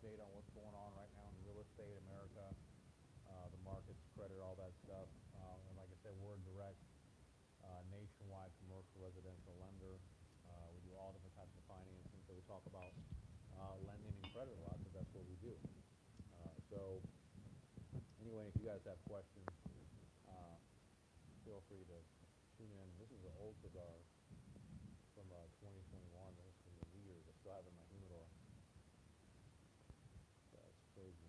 update on what's going on right now in real estate America, the markets, credit, all that stuff. And like I said, we're a direct nationwide commercial residential lender. We do all different types of financing. So we talk about lending and credit a lot because that's what we do. So anyway, if you guys have questions, uh, feel free to tune in. This is an old cigar from 2021. That was from the New Year's. I still have it in my humidor. That's crazy.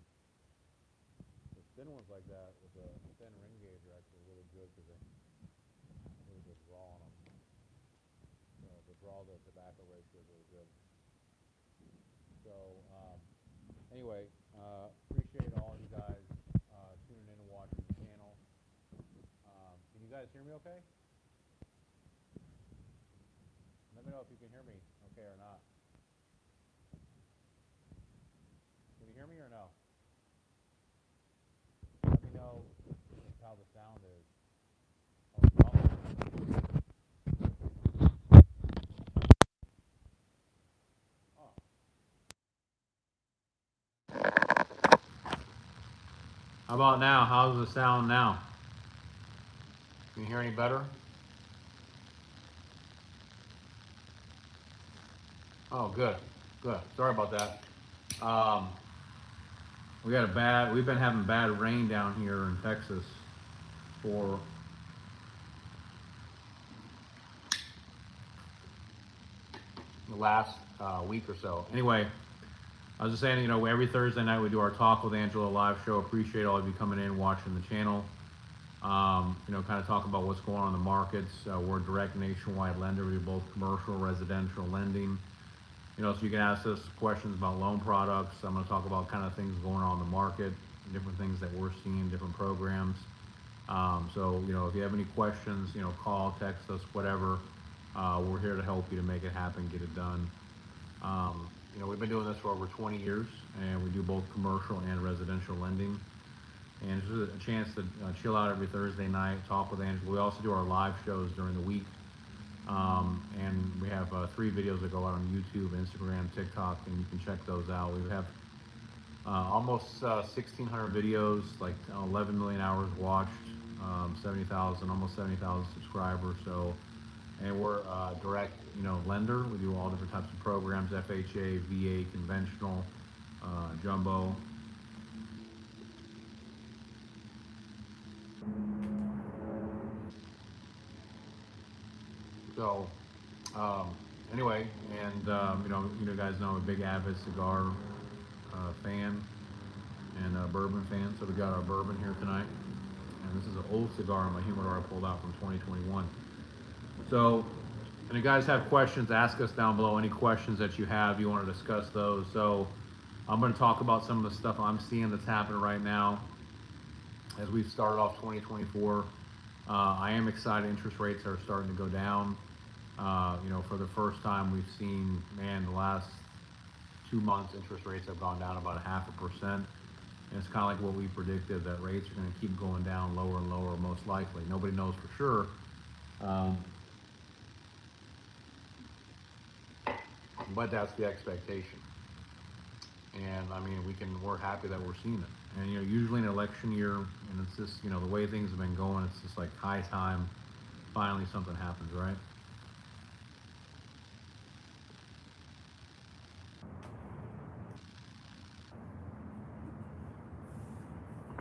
The thin ones like that with a thin ring gauge are actually really good because they really good draw on them. The draw to tobacco ratio is really good. So anyway, appreciate all you guys tuning in and watching the channel. Can you guys hear me okay? Let me know if you can hear me okay or not. Can you hear me or no? Let me know how the sound is. Oh, it's muffled. Oh. How about now? How's the sound now? Can you hear any better? Oh, good, good. Sorry about that. We've been having bad rain down here in Texas for the last week or so. Anyway, I was just saying, every Thursday night we do our Talk with Angelo live show. Appreciate all of you coming in, watching the channel. Kind of talk about what's going on in the markets. We're a direct nationwide lender. We do both commercial, residential lending. So you can ask us questions about loan products. I'm going to talk about kind of things going on in the market, different things that we're seeing, different programs. So if you have any questions, call, text us, whatever. We're here to help you to make it happen, get it done. We've been doing this for over 20 years, and we do both commercial and residential lending. And it's just a chance to chill out every Thursday night, talk with Angelo. We also do our live shows during the week. And we have 3 videos that go out on YouTube, Instagram, TikTok, and you can check those out. We have almost 1,600 videos, like 11 million hours watched, 70,000, almost 70,000 subscribers. So, and we're a direct, lender. We do all different types of programs: FHA, VA, conventional, jumbo. So, anyway, and you guys know I'm a big avid cigar fan and a bourbon fan. So we got our bourbon here tonight, and this is an old cigar in my humidor I pulled out from 2021. So, and you guys have questions, ask us down below. Any questions that you have, you want to discuss those. So, I'm going to talk about some of the stuff I'm seeing that's happening right now as we've started off 2024. I am excited. Interest rates are starting to go down. For the first time, we've seen, the last 2 months, interest rates have gone down about 0.5%. And it's kind of like what we predicted, that rates are going to keep going down lower and lower, most likely. Nobody knows for sure. But that's the expectation. And we're happy that we're seeing it. And usually in an election year, and it's just, the way things have been going, it's just like high time, finally something happens, right?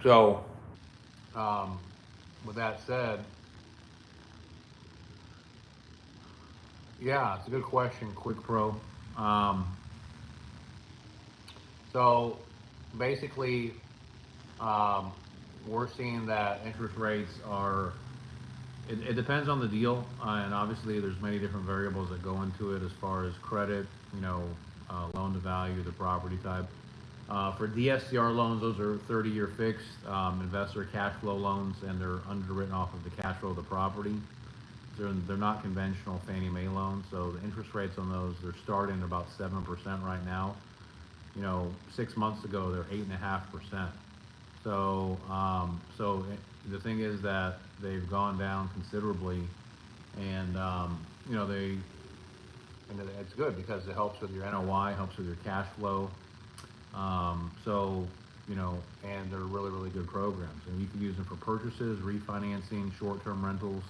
So, with that said, yeah, it's a good question, Quick Pro. So basically, we're seeing that interest rates are, it depends on the deal, and obviously there's many different variables that go into it as far as credit, loan to value, the property type. For DSCR loans, those are 30-year fixed, investor cash flow loans, and they're underwritten off of the cash flow of the property. They're not conventional Fannie Mae loans, so the interest rates on those, they're starting at about 7% right now. 6 months ago, they're 8.5%. So, the thing is that they've gone down considerably, and and it's good because it helps with your NOI, helps with your cash flow. So, and they're really, really good programs. And you can use them for purchases, refinancing, short-term rentals,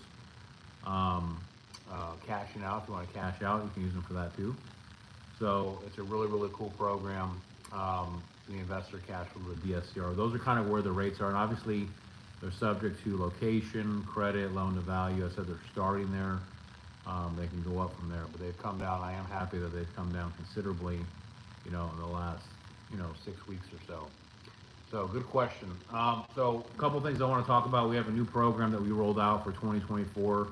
um, cashing out. If you want to cash out, you can use them for that too. So it's a really, really cool program. The investor cash flow, the DSCR. Those are kind of where the rates are. And obviously, they're subject to location, credit, loan to value. I said they're starting there. They can go up from there, but they've come down. I am happy that they've come down considerably, in the last, 6 weeks or so. So good question. So a couple things I want to talk about. We have a new program that we rolled out for 2024.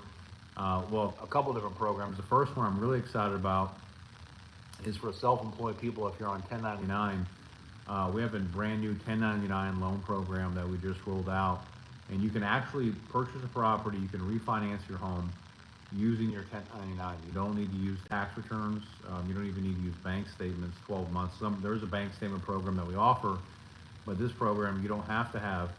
Well, a couple different programs. The first one I'm really excited about is for self-employed people. If you're on 1099, we have a brand new 1099 loan program that we just rolled out, and you can actually purchase a property. You can refinance your home using your 1099. You don't need to use tax returns. You don't even need to use bank statements 12 months. There's a bank statement program that we offer, but this program, you don't have to have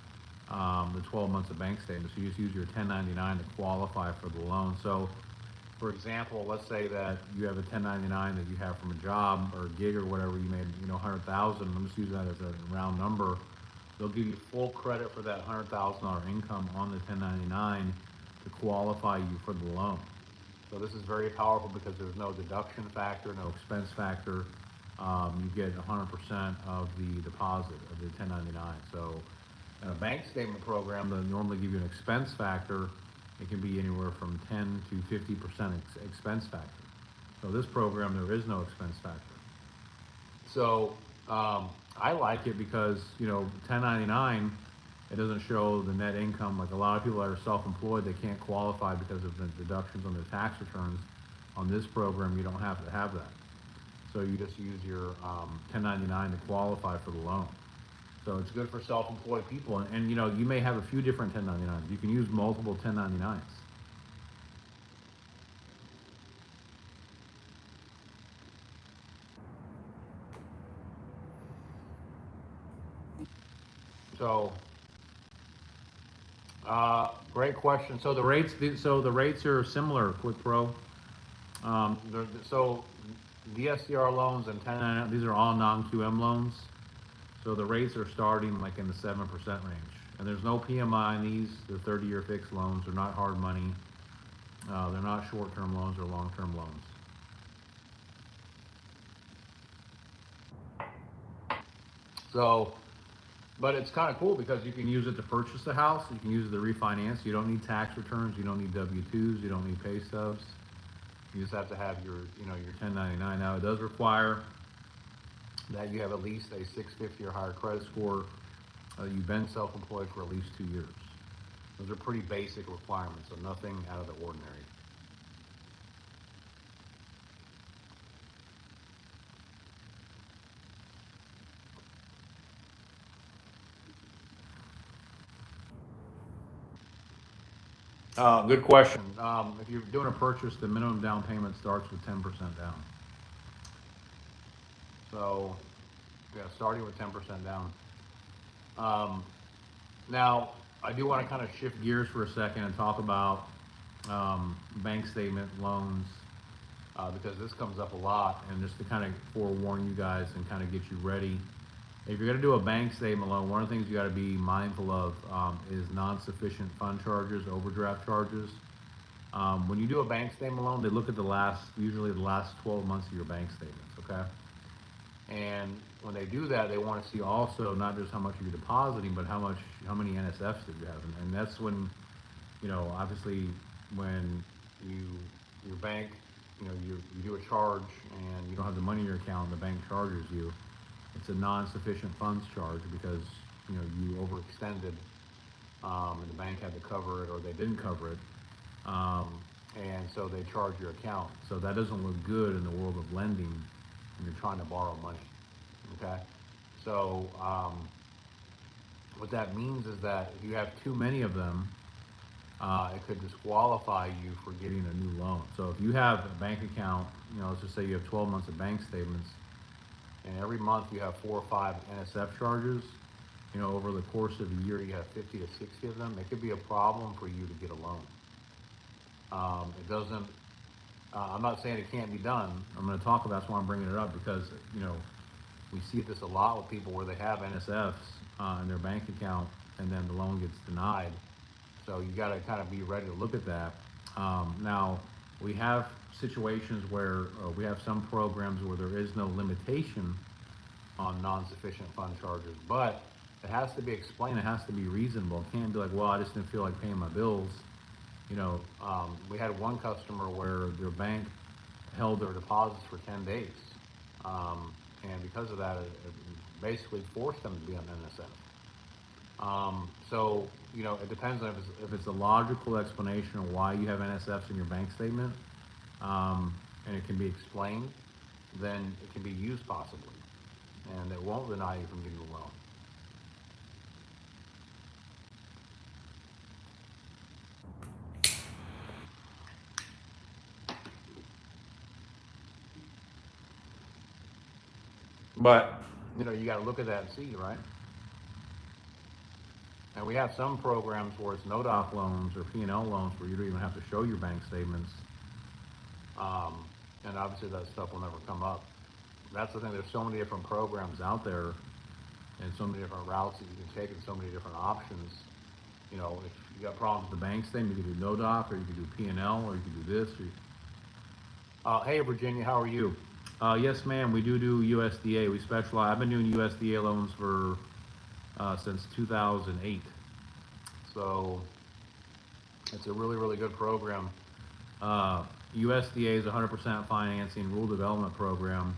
the 12 months of bank statements. You just use your 1099 to qualify for the loan. So, for example, let's say that you have a 1099 that you have from a job or a gig or whatever. You made, 100,000. I'm just using that as a round number. They'll give you full credit for that $100,000 income on the 1099 to qualify you for the loan. So this is very powerful because there's no deduction factor, no expense factor. You get 100% of the deposit of the 1099. So in a bank statement program, they'll normally give you an expense factor. It can be anywhere from 10 to 50% expense factor. So this program, there is no expense factor. So I like it because, 1099, it doesn't show the net income. Like a lot of people that are self-employed, they can't qualify because of the deductions on their tax returns. On this program, you don't have to have that. So you just use your 1099 to qualify for the loan. So it's good for self-employed people. And you may have a few different 1099s. You can use multiple 1099s. So, great question. So the rates are similar. Quick Pro. So DSCR loans and 1099, these are all non-QM loans. So the rates are starting like in the 7% range. And there's no PMI in these. They're 30-year fixed loans. They're not hard money. They're not short-term loans or long-term loans. So, but it's kind of cool because you can use it to purchase the house. You can use it to refinance. You don't need tax returns. You don't need W-2s. You don't need pay stubs. You just have to have your 1099. Now it does require that you have at least a 650 or higher credit score. You've been self-employed for at least 2 years. Those are pretty basic requirements, so nothing out of the ordinary. Good question. If you're doing a purchase, the minimum down payment starts with 10% down. So, yeah, starting with 10% down. Now, I do want to kind of shift gears for a second and talk about bank statement loans because this comes up a lot, and just to kind of forewarn you guys and kind of get you ready. If you're going to do a bank statement loan, one of the things you got to be mindful of is non-sufficient fund charges, overdraft charges. When you do a bank statement loan, they look at usually the last 12 months of your bank statements, okay? And when they do that, they want to see also not just how much you're depositing, but how many NSFs that you have. And that's when, obviously when your bank, you do a charge and you don't have the money in your account and the bank charges you, it's a non-sufficient funds charge because, you overextended and the bank had to cover it or they didn't cover it. And so they charge your account. So that doesn't look good in the world of lending when you're trying to borrow money, okay? So what that means is that if you have too many of them, it could disqualify you for getting a new loan. So if you have a bank account, let's just say you have 12 months of bank statements, and every month you have 4 or 5 NSF charges, over the course of a year you have 50 to 60 of them, it could be a problem for you to get a loan. It doesn't, I'm not saying it can't be done. I'm going to talk about, that's why I'm bringing it up, because, We see this a lot with people where they have NSFs in their bank account, and then the loan gets denied. So you got to kind of be ready to look at that. Now, we have situations where we have some programs where there is no limitation on non-sufficient fund charges, but it has to be explained. It has to be reasonable. It can't be like, well, I just didn't feel like paying my bills. We had one customer where their bank held their deposits for 10 days. And because of that, it basically forced them to be on NSF. It depends on if it's a logical explanation of why you have NSFs in your bank statement, and it can be explained, then it can be used possibly, and it won't deny you from getting a loan. But, you got to look at that and see, right? And we have some programs where it's no-doc loans or P&L loans where you don't even have to show your bank statements. And obviously that stuff will never come up. That's the thing, there's so many different programs out there and so many different routes that you can take and so many different options. If you got problems with the bank statement, you can do no-doc, or you can do P&L, or you can do this. Hey, Virginia, how are you? Yes, ma'am, we do USDA. We specialize. I've been doing USDA loans for since 2008. So it's a really, really good program. USDA is 100% financing, rural development program.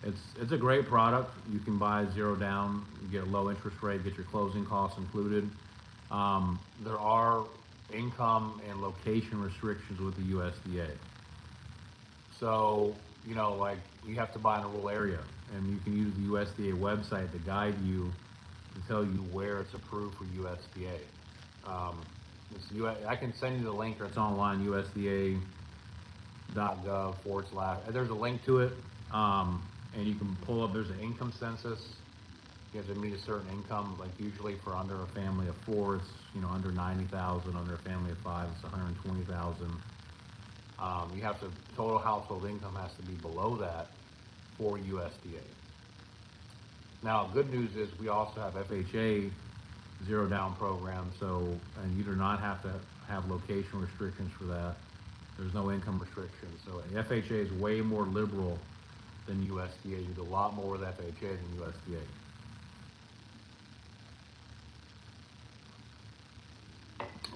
It's a great product. You can buy zero down, you get a low interest rate, get your closing costs included. There are income and location restrictions with the USDA. So, like you have to buy in a rural area, and you can use the USDA website to guide you to tell you where it's approved for USDA. I can send you the link, or it's online, USDA.gov / there's a link to it, and you can pull up, there's an income census. You have to meet a certain income, like usually for under a family of 4, it's under 90,000, under a family of 5, it's 120,000. You have to, total household income has to be below that for USDA. Now, good news is we also have FHA zero down program, and you do not have to have location restrictions for that. There's no income restrictions. So FHA is way more liberal than USDA. You do a lot more with FHA than USDA.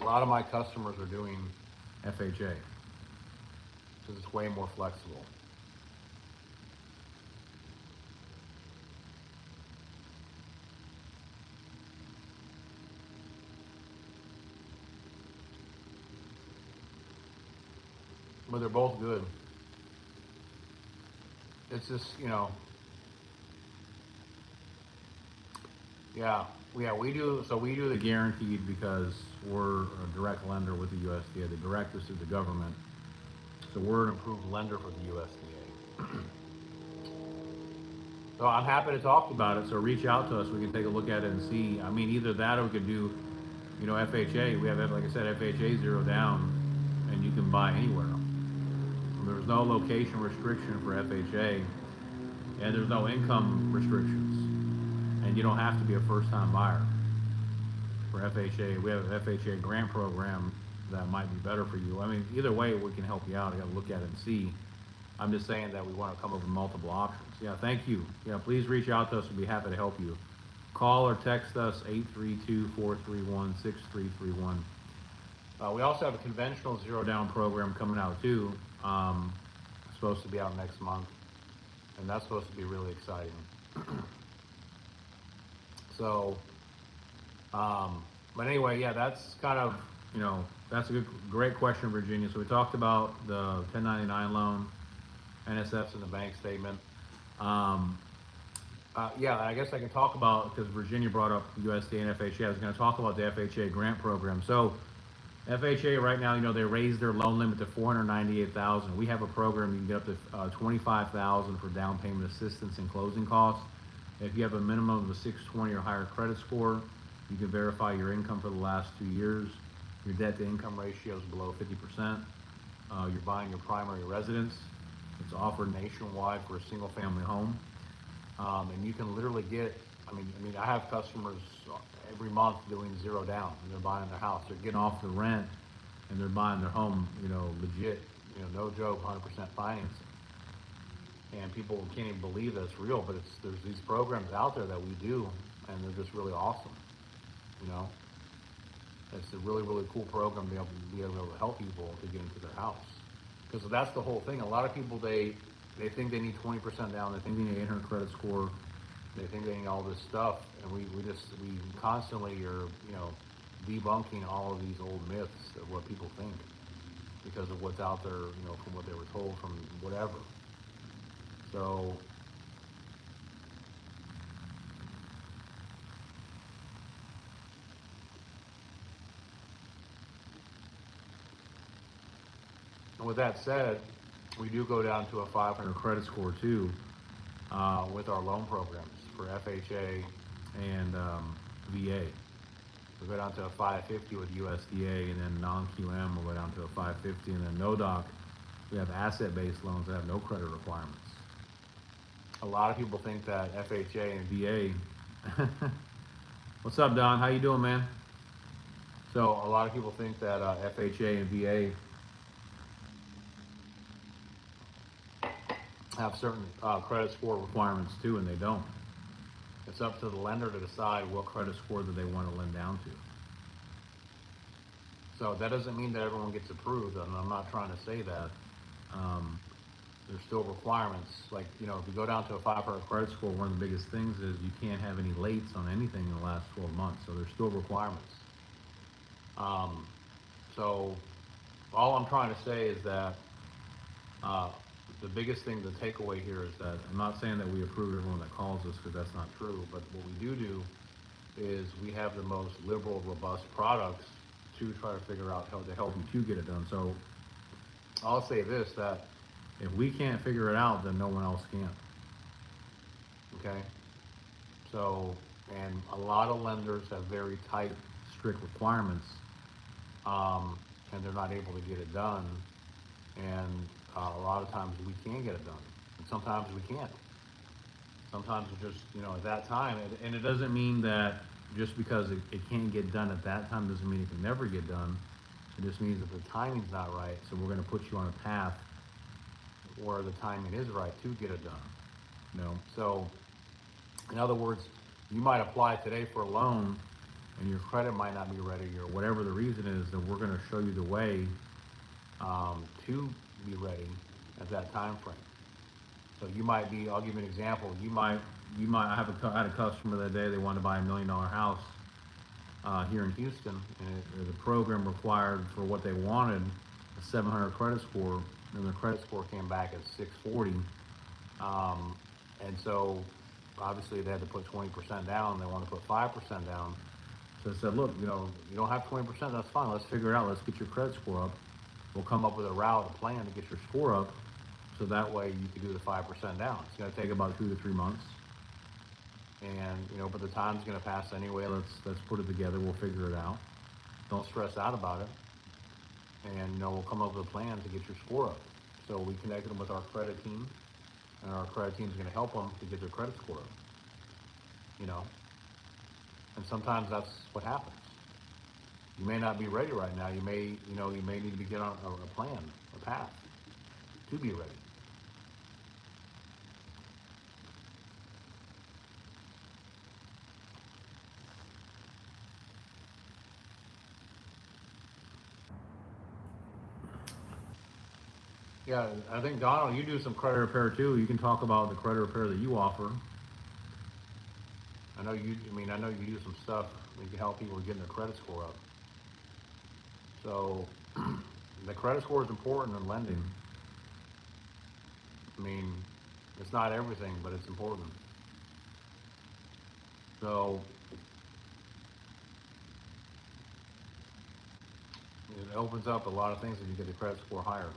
A lot of my customers are doing FHA because it's way more flexible. But they're both good. It's just, we do the guaranteed because we're a direct lender with the USDA. The direct is to the government. So we're an approved lender for the USDA. So I'm happy to talk about it. So reach out to us. We can take a look at it and see. I mean, either that or we could do, FHA. We have, like I said, FHA zero down, and you can buy anywhere. There's no location restriction for FHA, and there's no income restrictions, and you don't have to be a first-time buyer for FHA. We have an FHA grant program that might be better for you. I mean, either way, we can help you out. I got to look at it and see. I'm just saying that we want to come up with multiple options. Yeah, thank you. Yeah, please reach out to us. We'll be happy to help you. Call or text us 832-431-6331. We also have a conventional zero down program coming out too. Supposed to be out next month, and that's supposed to be really exciting. But anyway, yeah, that's kind of, that's a great question, Virginia. So we talked about the 1099 loan, NSFs in the bank statement. I guess I can talk about, because Virginia brought up USDA and FHA, I was going to talk about the FHA grant program. So FHA right now, they raised their loan limit to $498,000. We have a program you can get up to $25,000 for down payment assistance and closing costs. If you have a minimum of a 620 or higher credit score, you can verify your income for the last 2 years. Your debt to income ratio is below 50%. You're buying your primary residence. It's offered nationwide for a single family home. And you can literally get, I have customers every month doing zero down, and they're buying their house. They're getting off the rent, and they're buying their home, legit, no joke, 100% financing. And people can't even believe that it's real, but there's these programs out there that we do, and they're just really awesome. You know, it's a really, really cool program to be able to help people to get into their house. Because that's the whole thing. A lot of people, they think they need 20% down. They think they need 800 credit score. They think they need all this stuff. And we constantly are, debunking all of these old myths of what people think because of what's out there, from what they were told from whatever. So, and with that said, we do go down to a 500 credit score too, with our loan programs for FHA and VA. We go down to a 550 with USDA, and then non-QM we'll go down to a 550, and then no doc, we have asset-based loans that have no credit requirements. A lot of people think that FHA and VA. What's up, Don? How you doing, man? So a lot of people think that FHA and VA have certain credit score requirements too, and they don't. It's up to the lender to decide what credit score that they want to lend down to. So that doesn't mean that everyone gets approved, and I'm not trying to say that. There's still requirements. Like, if you go down to a 500 credit score, one of the biggest things is you can't have any lates on anything in the last 12 months. So there's still requirements. So all I'm trying to say is that the biggest thing, the takeaway here is that I'm not saying that we approve everyone that calls us, because that's not true. But what we do is we have the most liberal, robust products to try to figure out how to help you to get it done. So I'll say this, that if we can't figure it out, then no one else can. Okay? So, and a lot of lenders have very tight, strict requirements, and they're not able to get it done. And a lot of times we can get it done, and sometimes we can't. Sometimes it's just, at that time, and it doesn't mean that just because it can't get done at that time doesn't mean it can never get done. It just means that the timing's not right, so we're going to put you on a path where the timing is right to get it done. So in other words, you might apply today for a loan, and your credit might not be ready, or whatever the reason is, then we're going to show you the way to be ready at that time frame. So you might be, I'll give you an example. I had a customer that day, they wanted to buy $1 million house here in Houston, and the program required for what they wanted a 700 credit score, and the credit score came back at 640. And so obviously they had to put 20% down. They want to put 5% down. So I said, look, you don't have 20%, that's fine. Let's figure it out. Let's get your credit score up. We'll come up with a route, a plan to get your score up, so that way you can do the 5% down. It's going to take about 2 to 3 months. And, but the time's going to pass anyway. Let's put it together. We'll figure it out. Don't stress out about it. And, we'll come up with a plan to get your score up. So we connected them with our credit team, and our credit team is going to help them to get their credit score up. And sometimes that's what happens. You may not be ready right now. You may need to begin on a plan, a path to be ready. Yeah, I think, Donald, you do some credit repair too. You can talk about the credit repair that you offer. I know you do some stuff that can help people getting their credit score up. So the credit score is important in lending. It's not everything, but it's important. So it opens up a lot of things if you get the credit score higher.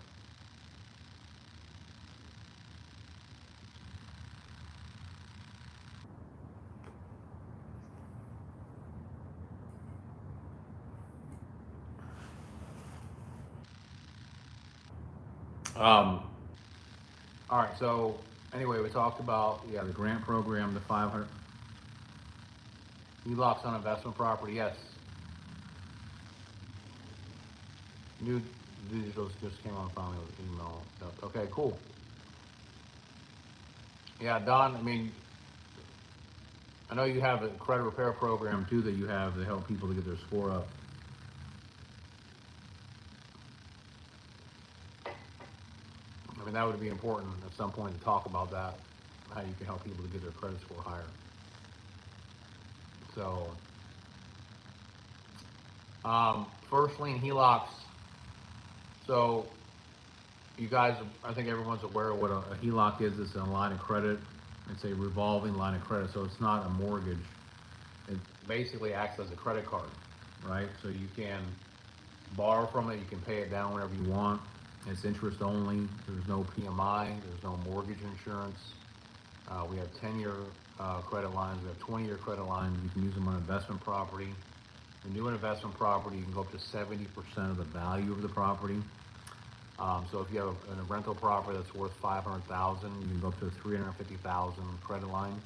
All right, so Anyway, we talked about, yeah, the grant program, the 500 HELOCs on investment property. Yes, new digitals just came on finally with email stuff. Okay, cool. Yeah, Don, I mean, I know you have a credit repair program too that you have to help people to get their score up. I mean, that would be important at some point to talk about that, how you can help people to get their credit score higher. So, first lien HELOCs. So, you guys, I think everyone's aware of what a HELOC is. It's a line of credit. It's a revolving line of credit, so it's not a mortgage. It basically acts as a credit card, right? So you can borrow from it, you can pay it down whenever you want. It's interest only. There's no PMI. There's no mortgage insurance. We have 10-year credit lines. We have 20-year credit lines. You can use them on investment property. The new investment property, you can go up to 70% of the value of the property. So if you have a rental property that's worth $500,000, you can go up to a $350,000 credit line.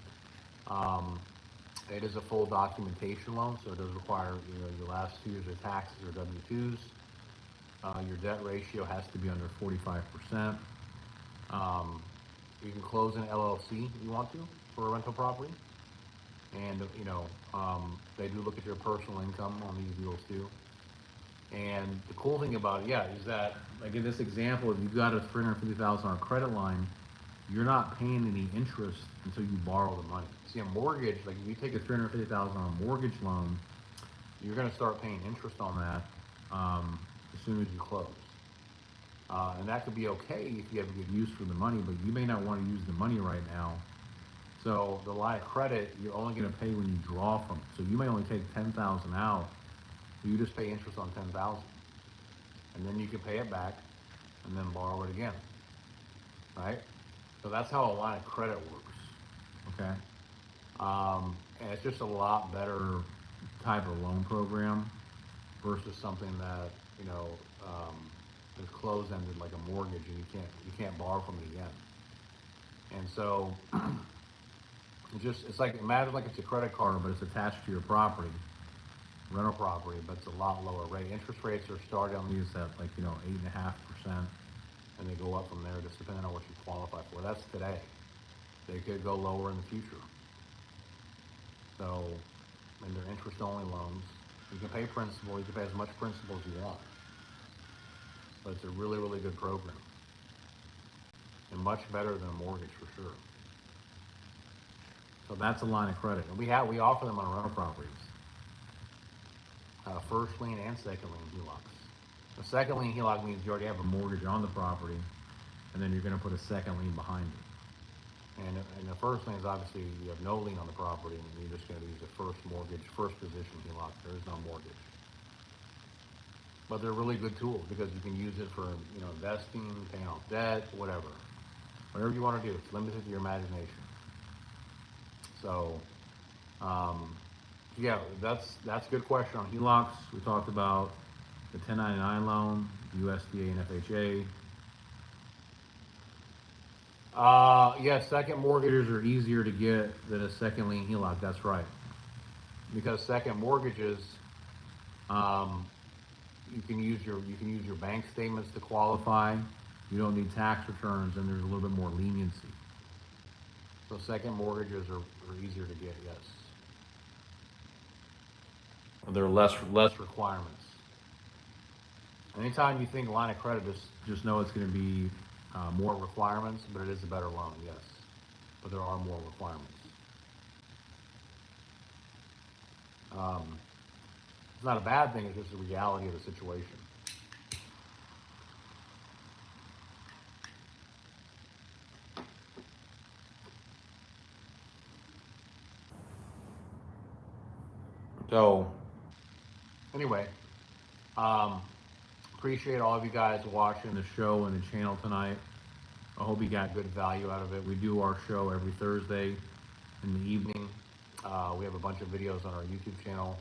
It is a full documentation loan, so it does require your last 2 years of taxes or W-2s. Your debt ratio has to be under 45%. You can close an LLC if you want to for a rental property, and they do look at your personal income on these deals too. And the cool thing about it, is that, like in this example, if you've got a $350,000 credit line, you're not paying any interest until you borrow the money. See, a mortgage, like if you take a $350,000 mortgage loan, you're going to start paying interest on that as soon as you close. And that could be okay if you have a good use for the money, but you may not want to use the money right now. So the line of credit, you're only going to pay when you draw from it. So you may only take $10,000 out. You just pay interest on $10,000, and then you can pay it back, and then borrow it again, right? So that's how a line of credit works, okay? And it's just a lot better type of loan program versus something that is closed-ended like a mortgage, and you can't borrow from it again. And so it's like, imagine like it's a credit card, but it's attached to your property. Rental property, but it's a lot lower rate. Interest rates are starting on these at 8.5%, and they go up from there just depending on what you qualify for. That's today. They could go lower in the future. So, and they're interest only loans. You can pay principal, you can pay as much principal as you want. But it's a really, really good program. And much better than a mortgage for sure. So that's a line of credit. And we offer them on rental properties. First lien and second lien HELOCs. A second lien HELOC means you already have a mortgage on the property, and then you're going to put a second lien behind it. And the first lien is obviously you have no lien on the property, and you're just going to use the first mortgage, first position HELOC. There is no mortgage. But they're really good tools because you can use it for investing, paying off debt, whatever you want to do. It's limited to your imagination. So. Yeah, that's a good question on HELOCs. We talked about the 1099 loan, USDA and FHA. Yes, second mortgages are easier to get than a second lien HELOC. That's right, because second mortgages, you can use your bank statements to qualify. You don't need tax returns, and there's a little bit more leniency. So second mortgages are easier to get. Yes. There are less requirements. Anytime you think line of credit, just know it's going to be more requirements, but it is a better loan, yes. But there are more requirements. It's not a bad thing, it's just the reality of the situation. So, anyway, appreciate all of you guys watching the show and the channel tonight. I hope you got good value out of it. We do our show every Thursday in the evening. We have a bunch of videos on our YouTube channel,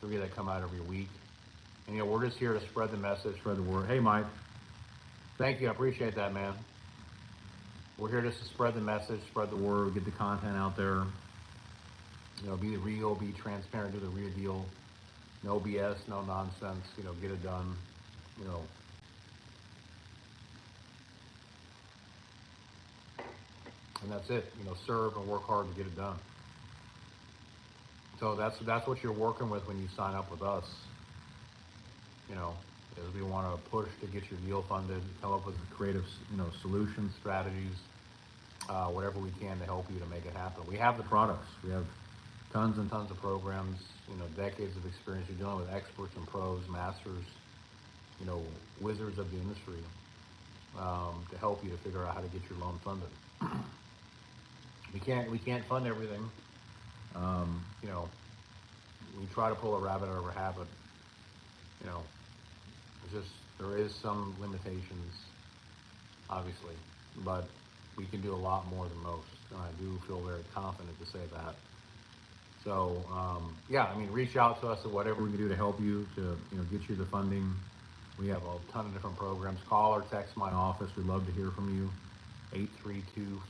3 that come out every week. And we're just here to spread the message, spread the word. Hey, Mike. Thank you. I appreciate that, man. we're here just to spread the message, spread the word, get the content out there. Be real, be transparent, do the real deal. No BS, no nonsense. Get it done. You know, and that's it. Serve and work hard to get it done. So that's what you're working with when you sign up with us. Is we want to push to get your deal funded, come up with creative, solutions, strategies, whatever we can to help you to make it happen. We have the products. We have tons and tons of programs. Decades of experience. You're dealing with experts and pros, masters, wizards of the industry, to help you to figure out how to get your loan funded. We can't fund everything. We try to pull a rabbit out of a habit. There is some limitations, obviously, but we can do a lot more than most, and I do feel very confident to say that. So, reach out to us at whatever we can do to help you to, get you the funding. We have a ton of different programs. Call or text my office. We'd love to hear from you.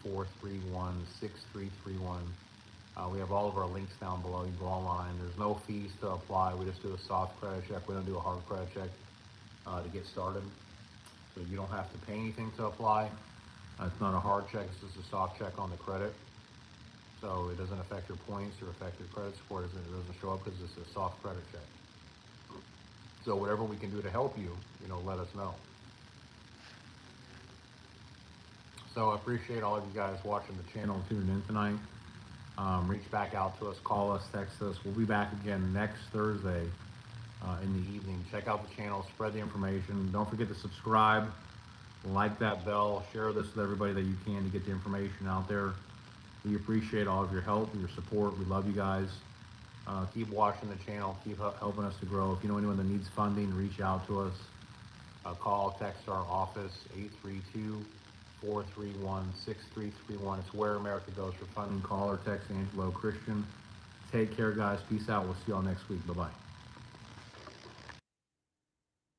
832-431-6331. We have all of our links down below. You go online. There's no fees to apply. We just do a soft credit check. We don't do a hard credit check to get started. So you don't have to pay anything to apply. It's not a hard check. It's just a soft check on the credit. So it doesn't affect your points or affect your credit score. It doesn't show up because it's a soft credit check. So whatever we can do to help you, let us know. So I appreciate all of you guys watching the channel, tuning in tonight. Reach back out to us, call us, text us. We'll be back again next Thursday in the evening. Check out the channel, spread the information. Don't forget to subscribe, like that bell, share this with everybody that you can to get the information out there. We appreciate all of your help and your support. We love you guys. Keep watching the channel. Keep helping us to grow. If you know anyone that needs funding, reach out to us. Call, text our office, 832-431-6331. It's where America goes for funding. Call or text Angelo Christian. Take care, guys. Peace out. We'll see y'all next week. Bye-bye.